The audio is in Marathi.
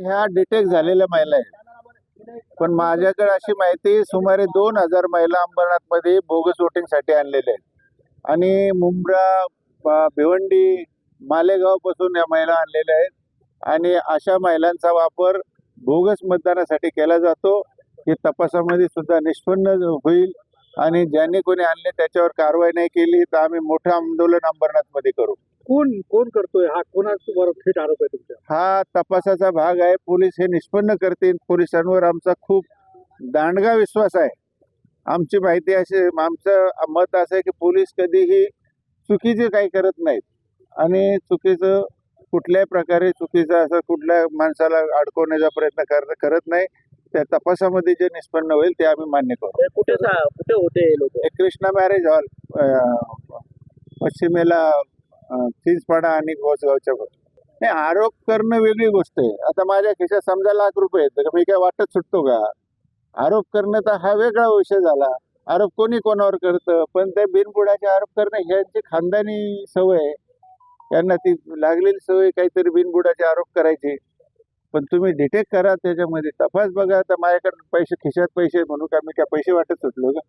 ह्या डिटेक्ट झालेल्या महिला आहेत, पण माझ्याकडे अशी माहिती सुमारे 2000 महिला अंबरनाथमध्ये बोगस वोटिंगसाठी आणलेल्या आहेत आणि मुंब्रा, भिवंडी, मालेगाव पासून या महिला आणलेल्या आहेत आणि अशा महिलांचा वापर बोगस मतदानासाठी केला जातो. हे तपासामध्ये सुद्धा निष्पन्न होईल आणि ज्यांनी कोणी आणले त्याच्यावर कारवाई नाही केली तर आम्ही मोठं आंदोलन अंबरनाथमध्ये करू. कोण कोण करतोय हा? कोणावर थेट आरोप आहे तुमचा? हा तपासाचा भाग आहे. पोलीस हे निष्पन्न करतील. पोलिसांवर आमचा खूप दांडगा विश्वास आहे. आमची माहिती अशी, आमचं मत असं आहे की पोलीस कधीही चुकीचे काही करत नाहीत आणि चुकीचं कुठल्याही प्रकारे चुकीचं असं कुठल्या माणसाला अडकवण्याचा प्रयत्न करत नाही. त्या तपासामध्ये जे निष्पन्न होईल ते आम्ही मान्य करू. कुठे होते लोक? हे कृष्णा मॅरेज हॉल पश्चिमेला चिंचपाडा आणि गोसगावच्या नाही. आरोप करणं वेगळी गोष्ट आहे. आता माझ्या खिशात समजा ₹1,00,000 आहेत तर मी काय वाटत सुटतो का? आरोप करणं तर हा वेगळा विषय झाला. आरोप कोणी कोणावर करतं, पण ते बिनबुडाचे आरोप करणं ह्यांची खानदानी सवय आहे. त्यांना ती लागलेली सवय काहीतरी बिनबुडाचे आरोप करायचे. पण तुम्ही डिटेक्ट करा, त्याच्यामध्ये तपास बघा. तर माझ्याकडे पैसे खिशात पैसे म्हणून का मी काय पैसे वाटत सुटलो का?